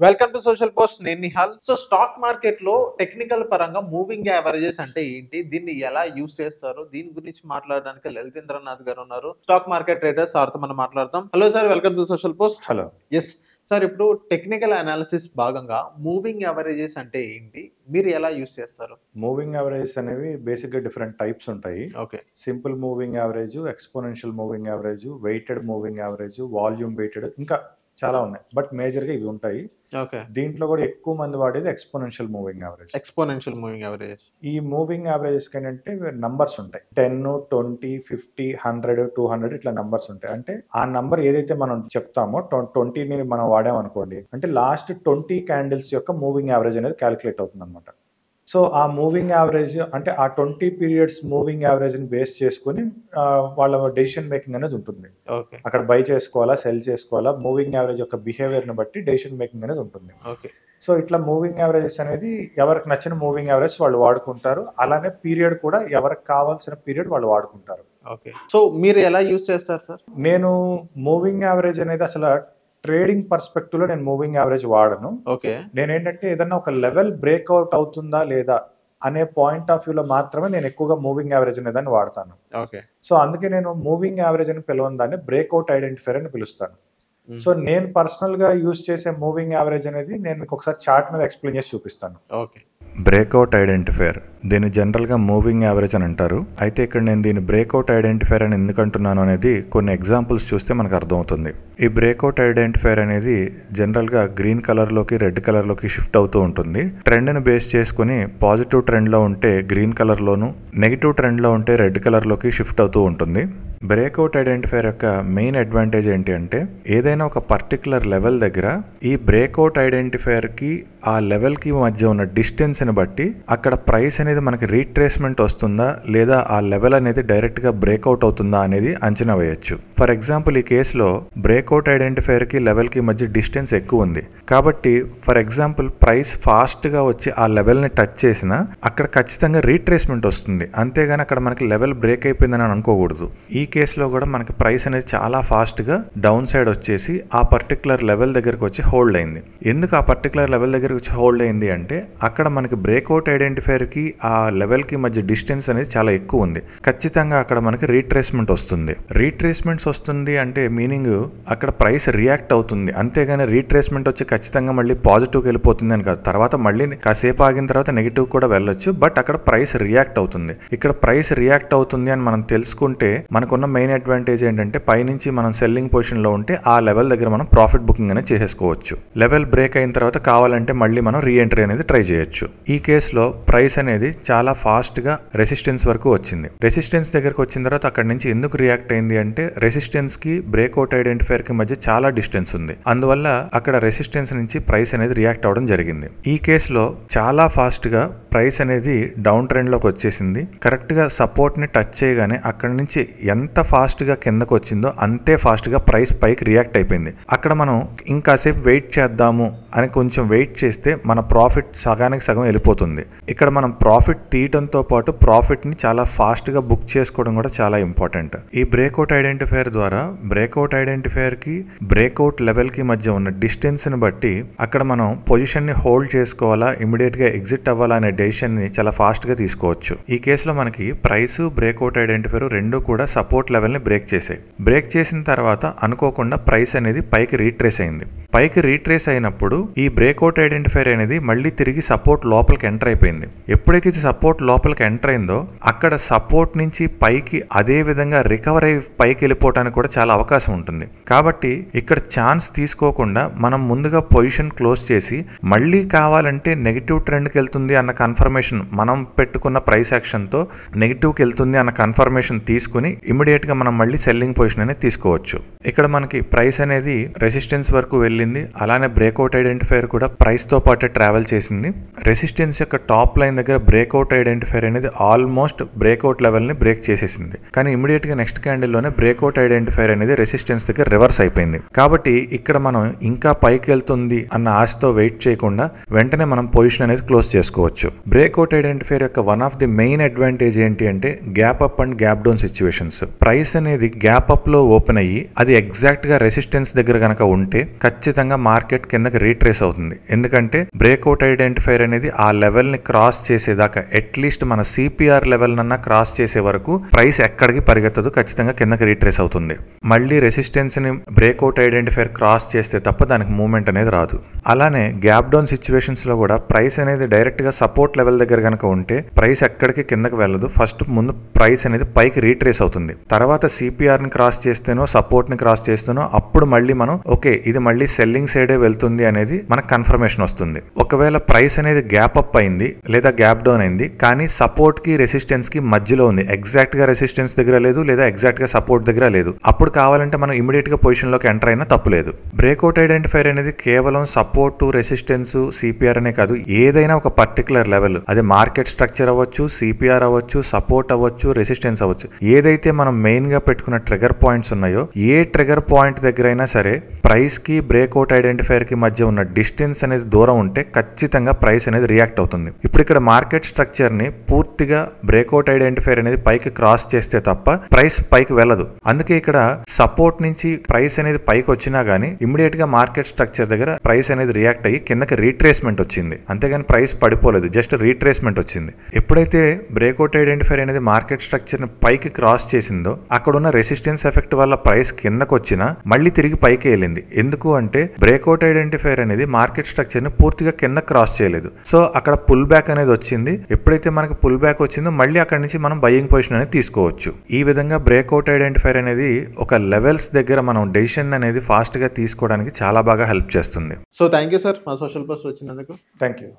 Welcome to social post. నేను Nihal. So stock market లో technical పరంగా మూవింగ్ యావరేజెస్ అంటే ఏంటి, దీన్ని ఎలా యూస్ చేస్తారు, దీని గురించి మాట్లాడడానికి లలితేంద్రనాథ్ గారు ఉన్నారు, స్టాక్ మార్కెట్ ట్రేడర్స్. సార్తో మనం మాట్లాడతాం. Hello sir, welcome to social post. Hello. Yes sir, ఇప్పుడు టెక్నికల్ అనాలిసిస్ భాగంగా మూవింగ్ యావరేజెస్ అంటే ఏంటి, మీరు ఎలా యూస్ చేస్తారు? మూవింగ్ యావరేజెస్ అనేవి బేసిక్ గా డిఫరెంట్ టైప్స్ ఉంటాయి. Okay. Simple moving average, exponential moving average, weighted moving average, volume weighted, ఇంకా చాలా ఉన్నాయి. బట్ మేజర్ గా ఇవి ఉంటాయి. ఓకే. దీంట్లో కూడా ఎక్కువ మంది వాడేది exponential moving average. Exponential moving average. ఈ మూవింగ్ యావరేజెస్ ఏంటంటే నంబర్స్ ఉంటాయి. 10, 20, 50, 100, 200 ఇట్లా నంబర్స్ ఉంటాయి. అంటే ఆ నంబర్ ఏదైతే మనం చెప్తామో 20ని మనం వాడామనుకోండి, అంటే లాస్ట్ 20 క్యాండిల్స్ యొక్క మూవింగ్ యావరేజ్ అనేది క్యాలిక్యులేట్ అవుతుంది అనమాట. సో ఆ మూవింగ్ యావరేజ్ అంటే ఆ 20 పీరియడ్స్ మూవింగ్ యావరేజ్ ని బేస్ చేసుకుని వాళ్ళ డెసిషన్ మేకింగ్ అనేది ఉంటుంది. అక్కడ బై చేసుకోవాలా, సెల్ చేసుకోవాలా, మూవింగ్ యావరేజ్ యొక్క బిహేవియర్ ని బట్టి డెసిషన్ మేకింగ్ అనేది ఉంటుంది. సో ఇట్లా మూవింగ్ యావరేజెస్ అనేది ఎవరికి నచ్చిన మూవింగ్ యావరేజ్ వాళ్ళు వాడుకుంటారు. అలానే పీరియడ్ కూడా ఎవరికి కావాల్సిన పీరియడ్ వాళ్ళు వాడుకుంటారు. ఓకే. సో మీరు ఎలా యూస్ చేస్తారు సార్? నేను మూవింగ్ యావరేజ్ అనేది అసలు ట్రేడింగ్ పర్స్పెక్టివ్ లో నేను మూవింగ్ యావరేజ్ వాడను. ఓకే. నేనేంటంటే ఏదన్నా ఒక లెవెల్ బ్రేక్అవుట్ అవుతుందా లేదా అనే పాయింట్ ఆఫ్ వ్యూలో మాత్రమే నేను ఎక్కువగా మూవింగ్ యావరేజ్ అనే దాన్ని వాడతాను. ఓకే. సో అందుకే నేను మూవింగ్ యావరేజ్ అని పిలవని దాన్ని బ్రేక్అవుట్ ఐడెంటిఫైర్ అని పిలుస్తాను. సో నేను పర్సనల్ గా యూజ్ చేసే మూవింగ్ యావరేజ్ అనేది నేను మీకు ఒకసారి చార్ట్ మీద ఎక్స్ప్లెయిన్ చేసి చూపిస్తాను. ఓకే. బ్రేక్అవుట్ ఐడెంటిఫైర్, దీన్ని జనరల్గా మూవింగ్ యావరేజ్ అని అంటారు. అయితే ఇక్కడ నేను దీన్ని బ్రేక్అవుట్ ఐడెంటిఫైర్ అని ఎందుకు అంటున్నాను అనేది కొన్ని ఎగ్జాంపుల్స్ చూస్తే మనకు అర్థమవుతుంది. ఈ బ్రేక్అవుట్ ఐడెంటిఫైర్ అనేది జనరల్గా గ్రీన్ కలర్లోకి రెడ్ కలర్లోకి షిఫ్ట్ అవుతూ ఉంటుంది. ట్రెండ్ని బేస్ చేసుకుని పాజిటివ్ ట్రెండ్లో ఉంటే గ్రీన్ కలర్లోను, నెగిటివ్ ట్రెండ్లో ఉంటే రెడ్ కలర్లోకి షిఫ్ట్ అవుతూ ఉంటుంది. బ్రేక్అవుట్ ఐడెంటిఫైర్ యొక్క మెయిన్ అడ్వాంటేజ్ ఏంటి అంటే ఏదైనా ఒక పర్టికులర్ లెవెల్ దగ్గర ఈ బ్రేక్అవుట్ ఐడెంటిఫైర్కి ఆ లెవెల్కి మధ్య ఉన్న డిస్టెన్స్ని బట్టి అక్కడ ప్రైస్ అనేది మనకి రీట్రేస్మెంట్ వస్తుందా లేదా ఆ లెవెల్ అనేది డైరెక్ట్గా బ్రేక్అవుట్ అవుతుందా అనేది అంచనా వేయచ్చు. ఫర్ ఎగ్జాంపుల్ ఈ కేసులో బ్రేక్అవుట్ ఐడెంటిఫైర్కి లెవెల్కి మధ్య డిస్టెన్స్ ఎక్కువ ఉంది కాబట్టి ఫర్ ఎగ్జాంపుల్ ప్రైస్ ఫాస్ట్గా వచ్చి ఆ లెవెల్ని టచ్ చేసినా అక్కడ ఖచ్చితంగా రీట్రేస్మెంట్ వస్తుంది. అంతేగాని అక్కడ మనకి లెవెల్ బ్రేక్ అయిపోయిందని అనుకోకూడదు. ఈ కేసులో కూడా మనకి ప్రైస్ అనేది చాలా ఫాస్ట్గా డౌన్ సైడ్ వచ్చేసి ఆ పర్టికులర్ లెవెల్ దగ్గరకు వచ్చి హోల్డ్ అయింది. ఎందుకు ఆ పర్టికులర్ లెవెల్ దగ్గరకు వచ్చి హోల్డ్ అయింది అంటే అక్కడ మనకి బ్రేక్అవుట్ ఐడెంటిఫైర్కి ఆ లెవెల్కి మధ్య డిస్టెన్స్ అనేది చాలా ఎక్కువ ఉంది. ఖచ్చితంగా అక్కడ మనకి రీట్రేస్మెంట్ వస్తుంది. రీట్రేస్మెంట్స్ వస్తుంది అంటే మీనింగ్ అక్కడ ప్రైస్ రియాక్ట్ అవుతుంది. అంతేగాని రీట్రేస్మెంట్ వచ్చి ఖచ్చితంగా మళ్ళీ పాజిటివ్కి వెళ్ళిపోతుంది అని కాదు. తర్వాత మళ్ళీ కాసేపు ఆగిన తర్వాత నెగిటివ్ కూడా వెళ్ళొచ్చు. బట్ అక్కడ ప్రైస్ రియాక్ట్ అవుతుంది. ఇక్కడ ప్రైస్ రియాక్ట్ అవుతుంది అని మనం తెలుసుకుంటే మనకున్న మెయిన్ అడ్వాంటేజ్ ఏంటంటే పైనుంచి మనం సెల్లింగ్ పొజిషన్ లో ఉంటే ఆ లెవెల్ దగ్గర మనం ప్రాఫిట్ బుకింగ్ అనేది చేసేసుకోవచ్చు. లెవెల్ బ్రేక్ అయిన తర్వాత కావాలంటే మళ్ళీ మనం రీ ఎంట్రీ అనేది ట్రై చేయొచ్చు. ఈ కేసులో ప్రైస్ అనేది చాలా ఫాస్ట్ గా రెసిస్టెన్స్ వరకు వచ్చింది. రెసిస్టెన్స్ దగ్గరకు వచ్చిన తర్వాత అక్కడ నుంచి ఎందుకు రియాక్ట్ అయింది అంటే రెసిస్టెన్స్ కి బ్రేక్అవుట్ ఐడెంటిఫైర్ కి మధ్య చాలా డిస్టెన్స్ ఉంది. అందువల్ల అక్కడ రెసిస్టెన్స్ నుంచి ప్రైస్ అనేది రియాక్ట్ అవడం జరిగింది. ఈ కేసులో చాలా ఫాస్ట్ గా ప్రైస్ అనేది డౌన్ ట్రెండ్ లోకి వచ్చేసింది. కరెక్ట్ గా సపోర్ట్ ని టచ్ చేయగానే అక్కడ నుంచి ఎంత ఫాస్ట్ గా కిందకు వచ్చిందో అంతే ఫాస్ట్ గా ప్రైస్ పైకి రియాక్ట్ అయిపోయింది. అక్కడ మనం ఇంకాసేపు వెయిట్ చేద్దాము అని కొంచెం వెయిట్ చేస్తే మన ప్రాఫిట్ సగానికి సగం వెళ్ళిపోతుంది. ఇక్కడ మనం ప్రాఫిట్ తీయడంతో పాటు ప్రాఫిట్ ని చాలా ఫాస్ట్ గా బుక్ చేసుకోవడం కూడా చాలా ఇంపార్టెంట్. ఈ బ్రేక్అవుట్ ఐడెంటిఫైర్ ద్వారా బ్రేక్అవుట్ ఐడెంటిఫైర్ కి బ్రేక్అవుట్ లెవెల్ కి మధ్య ఉన్న డిస్టెన్స్ ని బట్టి అక్కడ మనం పొజిషన్ ని హోల్డ్ చేసుకోవాలా, ఇమీడియట్ గా ఎగ్జిట్ అవ్వాలా అనే డెసిషన్ ని చాలా ఫాస్ట్ గా తీసుకోవచ్చు. ఈ కేసులో మనకి ప్రైస్ బ్రేక్అవుట్ ఐడెంటిఫైర్ రెండు కూడా సపోర్ట్ లెవెల్ ని బ్రేక్ చేసాయి. బ్రేక్ చేసిన తర్వాత అనుకోకుండా ప్రైస్ అనేది పైకి రీట్రేస్ అయింది. పైకి రీట్రేస్ అయినప్పుడు ఈ బ్రేక్అవుట్ ఐడెంటిఫైర్ అనేది మళ్ళీ తిరిగి సపోర్ట్ లోపలికి ఎంటర్ అయిపోయింది. ఎప్పుడైతే సపోర్ట్ లోపలికి ఎంటర్ అయిందో అక్కడ సపోర్ట్ నుంచి పైకి అదే విధంగా రికవర్ అయ్యి పైకి వెళ్ళిపోవడానికి కూడా చాలా అవకాశం ఉంటుంది. కాబట్టి ఇక్కడ ఛాన్స్ తీసుకోకుండా మనం ముందుగా పొజిషన్ క్లోజ్ చేసి మళ్ళీ కావాలంటే నెగిటివ్ ట్రెండ్కి వెళ్తుంది అన్న కన్ఫర్మేషన్ మనం పెట్టుకున్న ప్రైస్ యాక్షన్ తో నెగిటివ్కి వెళ్తుంది అన్న కన్ఫర్మేషన్ తీసుకుని ఇమీడియట్ గా మనం మళ్ళీ సెల్లింగ్ పొజిషన్ అనేది తీసుకోవచ్చు. ఇక్కడ మనకి ప్రైస్ అనేది రెసిస్టెన్స్ వరకు వెళ్ళింది. అలానే బ్రేక్అవుట్ ఐడెంటిఫైర్ కూడా ప్రైస్ తో పాటే ట్రావెల్ చేసింది. రెసిస్టెన్స్ యొక్క టాప్ లైన్ దగ్గర బ్రేక్అవుట్ ఐడెంటిఫైర్ అనేది ఆల్మోస్ట్ బ్రేక్అవుట్ లెవెల్ ని బ్రేక్ చేసేసింది. కానీ ఇమీడియట్ గా నెక్స్ట్ క్యాండిల్ లోనే బ్రేక్అవుట్ ఐడెంటిఫైర్ అనేది రెసిస్టెన్స్ దగ్గర రివర్స్ అయిపోయింది. కాబట్టి ఇక్కడ మనం ఇంకా పైకి వెళ్తుంది అన్న ఆశతో వెయిట్ చేయకుండా వెంటనే మనం పొజిషన్ అనేది క్లోజ్ చేసుకోవచ్చు. బ్రేక్అవుట్ ఐడెంటిఫైర్ యొక్క one of the main advantage ఏంటి అంటే gap up and gap down situations. Price అనేది గ్యాప్ అప్ లో ఓపెన్ అయ్యి అది ఎగ్జాక్ట్ గా రెసిస్టెన్స్ దగ్గర గనక ఉంటే ఖచ్చితంగా మార్కెట్ కిందకి రీట్రేస్ అవుతుంది. ఎందుకంటే బ్రేక్అవుట్ ఐడెంటిఫైర్ అనేది ఆ లెవెల్ ని క్రాస్ చేసేదాకా అట్లీస్ట్ మన సిపిఆర్ లెవెల్ నన్నా క్రాస్ చేసే వరకు ప్రైస్ ఎక్కడికి పరిగెత్తదు, ఖచ్చితంగా కిందకి రీట్రేస్ అవుతుంది. మళ్ళీ రెసిస్టెన్స్ ని బ్రేక్అవుట్ ఐడెంటిఫైర్ క్రాస్ చేస్తే తప్ప దానికి మూవ్మెంట్ అనేది రాదు. అలానే గ్యాప్ డౌన్ సిచ్యువేషన్స్ లో కూడా ప్రైస్ అనేది డైరెక్ట్ గా సపోర్ట్ లెవెల్ దగ్గర కనుక ఉంటే ప్రైస్ ఎక్కడికి కిందకి వెళ్ళదు. ఫస్ట్ ముందు ప్రైస్ అనేది పైకి రీట్రేస్ అవుతుంది. తర్వాత సిపిఆర్ ని క్రాస్ చేస్తేనో సపోర్ట్ ని క్రాస్ చేస్తేనో అప్పుడు మళ్ళీ మనం ఓకే ఇది మళ్ళీ సెల్లింగ్ సైడే వెళ్తుంది అనేది మనకు కన్ఫర్మేషన్ వస్తుంది. ఒకవేళ ప్రైస్ అనేది గ్యాప్ అప్ అయింది లేదా గ్యాప్ డౌన్ అయింది కానీ సపోర్ట్ కి రెసిస్టెన్స్ కి మధ్యలో ఉంది, ఎగ్జాక్ట్ గా రెసిస్టెన్స్ దగ్గర లేదు లేదా ఎగ్జాక్ట్ గా సపోర్ట్ దగ్గర లేదు, అప్పుడు కావాలంటే మనం ఇమీడియట్ గా పొజిషన్ లోకి ఎంటర్ అయినా తప్పులేదు. బ్రేక్అవుట్ ఐడెంటిఫైర్ అనేది కేవలం సపోర్ట్, రెసిస్టెన్స్, సిపిఆర్ అనే కాదు, ఏదైనా ఒక పర్టికులర్ లెవెల్, అది మార్కెట్ స్ట్రక్చర్ అవ్వచ్చు, సిపిఆర్ అవ్వచ్చు, సపోర్ట్ అవ్వచ్చు, రెసిస్టెన్స్ అవ్వచ్చు, ఏదైతే మనం మెయిన్ గా పెట్టుకున్న ట్రిగర్ పాయింట్స్ ఉన్నాయో ఏ ట్రిగర్ పాయింట్ దగ్గర అయినా సరే ప్రైస్ కి బ్రేక్అవుట్ ఐడెంటిఫైర్ కి మధ్య ఉన్న డిస్టెన్స్ అనేది దూరం ఉంటే ఖచ్చితంగా ప్రైస్ అనేది రియాక్ట్ అవుతుంది. ఇప్పుడు ఇక్కడ మార్కెట్ స్ట్రక్చర్ ని పూర్తిగా బ్రేక్అవుట్ ఐడెంటిఫైర్ అనేది పైకి క్రాస్ చేస్తే తప్ప ప్రైస్ పైకి వెళ్ళదు. అందుకే ఇక్కడ సపోర్ట్ నుంచి ప్రైస్ అనేది పైకి వచ్చినా గానీ ఇమీడియట్ గా మార్కెట్ స్ట్రక్చర్ దగ్గర ప్రైస్ అనేది రియాక్ట్ అయ్యి కిందకి రీట్రేస్మెంట్ వచ్చింది, అంతేగాని ప్రైస్ పడిపోలేదు, జస్ట్ రీట్రేస్మెంట్ వచ్చింది. ఎప్పుడైతే బ్రేక్అవుట్ ఐడెంటిఫైర్ అనేది మార్కెట్ స్ట్రక్చర్ ని పైకి క్రాస్ చేసిందో అక్కడ ఉన్న రెసిస్టెన్స్ ఎఫెక్ట్ వల్ల ప్రైస్ కిందకు వచ్చినా మళ్ళీ తిరిగి పైకి వెళ్ళింది. ఎందుకు అంటే బ్రేక్అవుట్ ఐడెంటిఫైర్ అనేది మార్కెట్ స్ట్రక్చర్ ని పూర్తిగా కింద క్రాస్ చేయలేదు. సో అక్కడ పుల్ బ్యాక్ అనేది వచ్చింది. ఎప్పుడైతే మనకి పుల్ బ్యాక్ వచ్చిందో మళ్ళీ అక్కడ నుంచి మనం బయింగ్ పొజిషన్ అనేది తీసుకోవచ్చు. ఈ విధంగా బ్రేక్అవుట్ ఐడెంటిఫైర్ అనేది ఒక లెవెల్స్ దగ్గర మనం డెసిషన్ అనేది ఫాస్ట్ గా తీసుకోవడానికి చాలా బాగా హెల్ప్ చేస్తుంది. సో థ్యాంక్ యూ సార్ మా సోషల్ పోస్ట్ వచ్చినందుకు. Thank you.